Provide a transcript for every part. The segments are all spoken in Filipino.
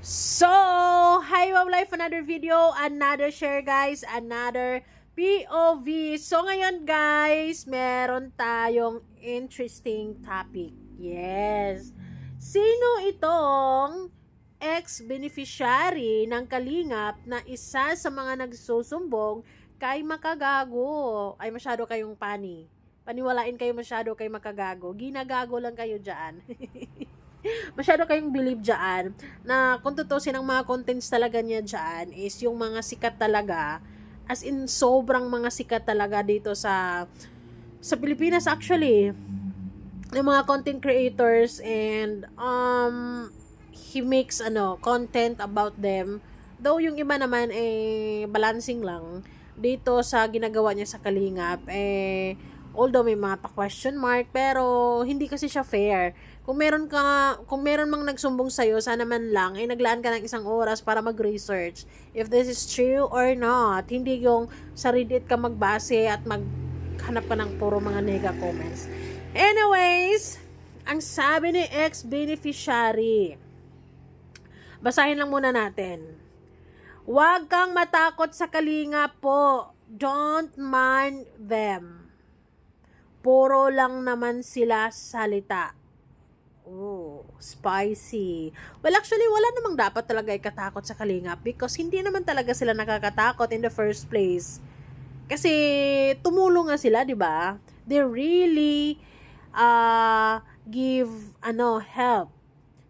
So, hi Wow Life, another video, another share guys, another POV. So, ngayon guys, meron tayong interesting topic. Yes. Sino itong ex-beneficiary ng Kalingap na isa sa mga nagsusumbong kay Makagago? Ay, masyado kayong paniwalain kayo masyado kay Makagago. Ginagago lang kayo dyan. Masyado kayong believe dyan na kung tutusin ang mga contents talaga niya dyan is yung mga sikat talaga, as in sobrang mga sikat talaga dito sa Pilipinas actually, yung mga content creators, and he makes content about them, though yung iba naman balancing lang dito sa ginagawa niya sa Kalingap, although may mga pa-question mark, pero hindi kasi siya fair. Kung meron mang nagsumbong sa'yo, sana man lang, naglaan ka ng isang oras para mag-research if this is true or not. Hindi yung sa Reddit ka magbase at maghanap ka ng puro mga nega comments. Anyways, ang sabi ni ex-beneficiary, basahin lang muna natin. Huwag kang matakot sa Kalingap po. Don't mind them. Puro lang naman sila salita. Oh, spicy. Well, actually, wala namang dapat talaga ikatakot sa Kalingap because hindi naman talaga sila nakakatakot in the first place. Kasi tumulong nga sila, 'di ba? They really give help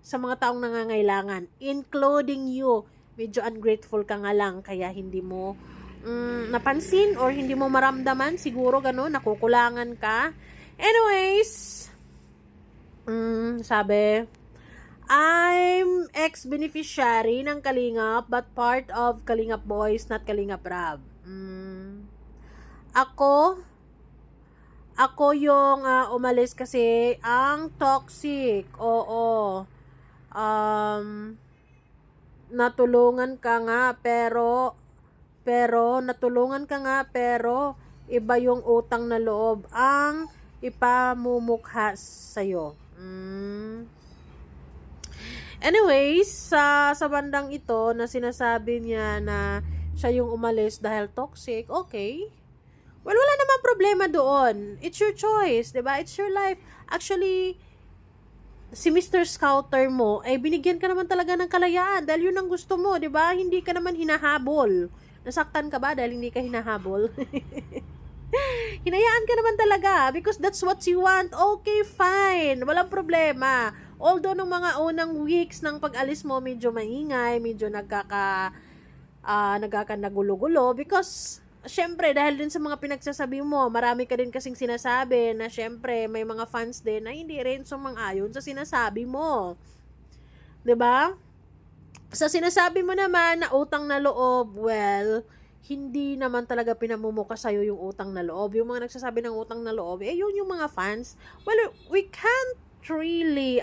sa mga taong nangangailangan, including you. Medyo ungrateful ka nga lang kaya hindi mo napansin or hindi mo maramdaman, siguro gano'n, nakukulangan ka. Anyways, sabi, I'm ex-beneficiary ng Kalingap but part of Kalingap Boys, not Kalingap Rab. Ako yung umalis kasi ang toxic. Oo. Natulungan ka nga pero iba yung utang na loob ang ipamumukha sa'yo. Anyways, sa bandang ito na sinasabi niya na siya yung umalis dahil toxic, okay. Well, wala namang problema doon. It's your choice, 'di ba? It's your life. Actually, si Mr. Scouter mo, binigyan ka naman talaga ng kalayaan dahil yun ang gusto mo, 'di ba? Hindi ka naman hinahabol. Nasaktan ka ba dahil hindi ka hinahabol? Hinayaan ka naman talaga because that's what you want. Okay, fine. Walang problema. Although nung mga unang weeks ng pag-alis mo, medyo maingay, medyo nagkakanagulo-gulo because syempre, dahil din sa mga pinagsasabi mo, marami ka din kasing sinasabi na syempre, may mga fans din na hindi rin sumang-ayon sa sinasabi mo. 'Di ba? Sa sinasabi mo naman na utang na loob, well, hindi naman talaga pinamumuka sa'yo yung utang na loob. Yung mga nagsasabi ng utang na loob, yun yung mga fans. Well, we can't really,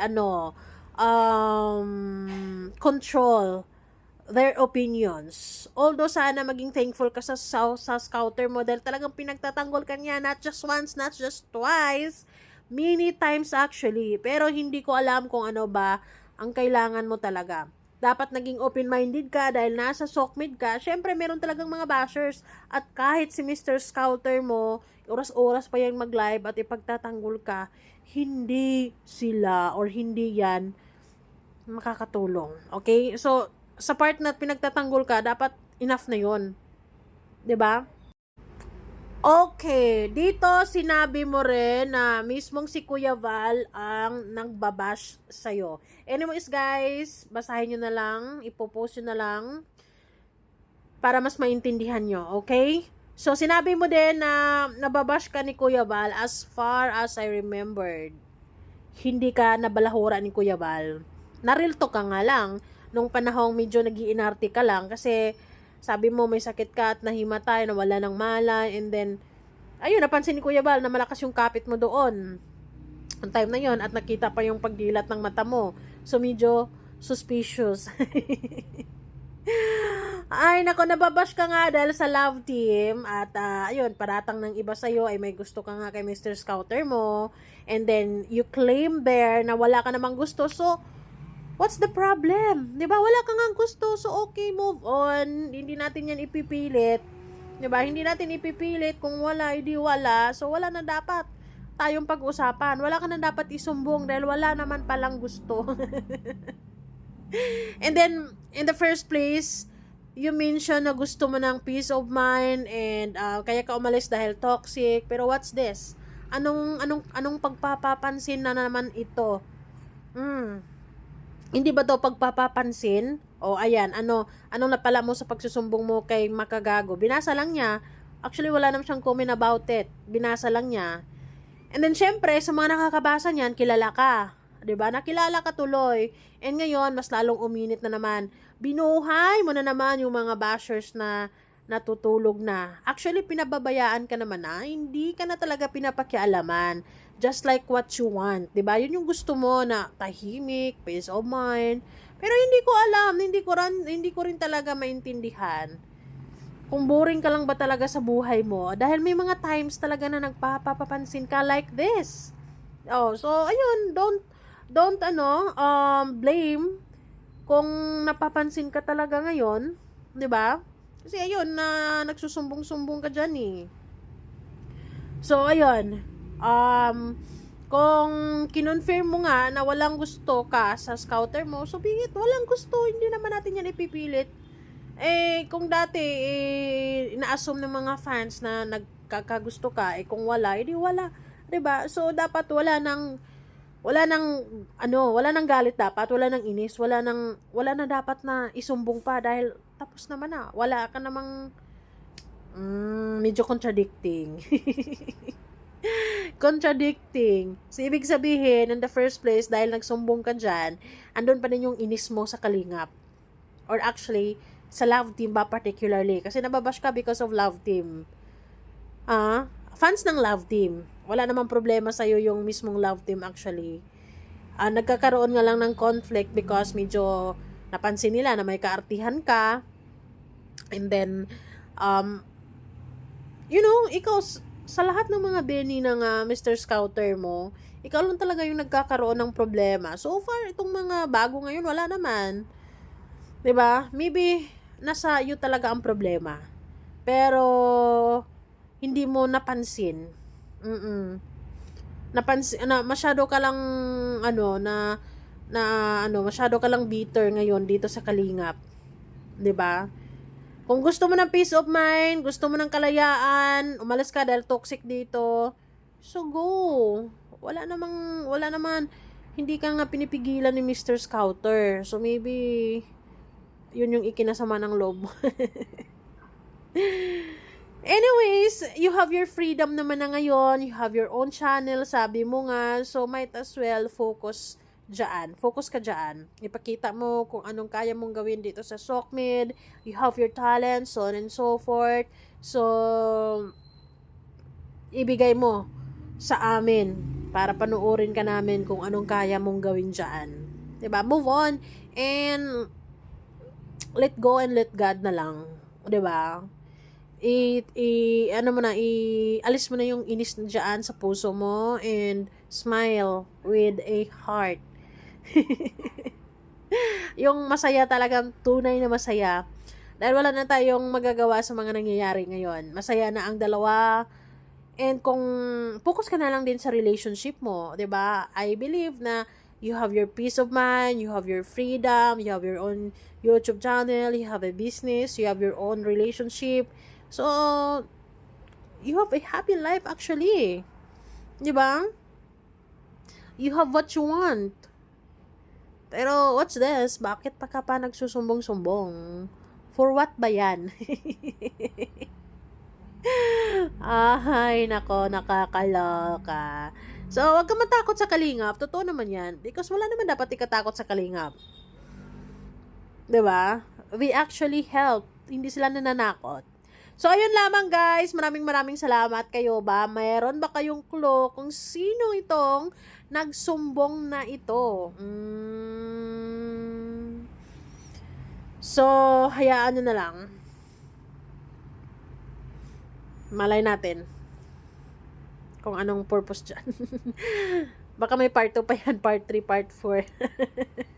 control their opinions. Although sana maging thankful ka sa scouter mo dahil talagang pinagtatanggol ka niya, not just once, not just twice, many times actually. Pero hindi ko alam kung ano ba ang kailangan mo talaga. Dapat naging open-minded ka dahil nasa Sokmed ka. Syempre, meron talagang mga bashers. At kahit si Mr. Scouter mo, oras-oras pa yan mag-live at ipagtatanggol ka, hindi sila or hindi yan makakatulong. Okay? So, sa part na pinagtatanggol ka, dapat enough na yon, 'di ba? Okay, dito sinabi mo rin na mismong si Kuya Val ang nagbabash sa'yo. Anyways guys, basahin nyo na lang, ipopost nyo na lang para mas maintindihan nyo, okay? So sinabi mo din na nababash ka ni Kuya Val. As far as I remembered, hindi ka nabalahura ni Kuya Val. Narilto ka nga lang nung panahong medyo nag-iinarte ka lang kasi sabi mo may sakit ka at nahimatay, nawala ng malay, and then ayun, napansin ni Kuya Val na malakas yung kapit mo doon ang time na yon at nakita pa yung pagdilat ng mata mo, so medyo suspicious. Ay nako, nababash ka nga dahil sa love team at ayun, paratang ng iba sa'yo ay may gusto ka nga kay Mr. Scouter mo, and then you claim there na wala ka namang gusto. So What's the problem? 'Di ba? Wala kang nga gusto, so okay, move on. Hindi natin 'yan ipipilit. 'Di ba? Hindi natin ipipilit kung wala, hindi wala. So wala na dapat tayong pag-usapan. Wala ka na dapat isumbong dahil wala naman palang gusto. And then in the first place, you mention na gusto mo ng peace of mind and kaya ka umalis dahil toxic. Pero what's this? Anong pagpapapansin na naman ito? Hindi ba to pagpapapansin? O ayan, anong napala mo sa pagsusumbong mo kay Makagago? Binasa lang niya. Actually, wala naman siyang comment about it. Binasa lang niya. And then, syempre, sa mga nakakabasa niyan, kilala ka. 'Di ba? Nakilala ka tuloy. And ngayon, mas lalong uminit na naman. Binuhay mo na naman yung mga bashers na natutulog na. Actually, pinababayaan ka naman na. Hindi ka na talaga pinapakialaman. Just like what you want. 'Di ba? Yun yung gusto mo na tahimik, peace of mind. Pero hindi ko alam, hindi ko rin talaga maintindihan kung boring ka lang ba talaga sa buhay mo. Dahil may mga times talaga na nagpapapansin ka like this. Oh, so ayun, don't blame kung napapansin ka talaga ngayon, 'di ba? Kasi ayun na nagsusumbong-sumbong ka diyan eh. So ayun, kung kinonfirm mo nga na walang gusto ka sa scouter mo, so bigit walang gusto, hindi naman natin yan ipipilit. Kung dati ina-assume ng mga fans na nagkakagusto ka, kung wala, edi wala, 'di ba? So dapat wala nang galit dapat, wala nang inis, wala na dapat na isumbong pa dahil tapos naman na. Wala ka namang medyo contradicting. Contradicting. So, ibig sabihin, in the first place, dahil nagsumbong ka dyan, andun pa din yung inis mo sa Kalingap. Or actually, sa Love Team ba particularly? Kasi nababash ka because of Love Team. Fans ng Love Team. Wala namang problema sa'yo yung mismong Love Team actually. Nagkakaroon nga lang ng conflict because medyo napansin nila na may kaartihan ka. And then, ikaw, sa lahat ng mga Benny ng Mr. Scouter mo, ikaw lang talaga yung nagkakaroon ng problema. So far, itong mga bago ngayon, wala naman. 'Di ba? Maybe nasa iyo talaga ang problema. Pero hindi mo napansin. Napansin na masyado ka lang masyado ka lang bitter ngayon dito sa Kalingap. 'Di ba? Kung gusto mo ng peace of mind, gusto mo ng kalayaan, umalis ka dahil toxic dito, so go. Wala naman, hindi ka nga pinipigilan ni Mr. Scouter. So maybe, yun yung ikinasama ng loob mo. Anyways, you have your freedom naman na ngayon, you have your own channel, sabi mo nga, so might as well focus ka dyan. Ipakita mo kung anong kaya mong gawin dito sa Sokmed. You have your talent, so on and so forth. So, ibigay mo sa amin para panuorin ka namin kung anong kaya mong gawin dyan. Diba? Move on and let go and let God na lang. Diba? Alis mo na yung inis na dyan sa puso mo and smile with a heart. Yung masaya talagang tunay na masaya dahil wala na tayong magagawa sa mga nangyayari ngayon. Masaya na ang dalawa and kung focus ka na lang din sa relationship mo, 'di ba? I believe na you have your peace of mind, you have your freedom, you have your own YouTube channel, you have a business, you have your own relationship. So you have a happy life actually. 'Di ba? You have what you want. Pero, what's this? Bakit pa ka pa nagsusumbong-sumbong? For what ba yan? Ay, nako, nakakaloka. So, wag ka matakot sa Kalingap. Totoo naman yan. Because wala naman dapat ikatakot sa Kalingap. 'Di ba? We actually help. Hindi sila nananakot. So, ayun lamang guys. Maraming salamat kayo ba? Mayroon ba kayong clue kung sino itong nagsumbong na ito? So, hayaan nyo na lang. Malay natin kung anong purpose dyan. Baka may part 2 pa yan, part 3, part 4.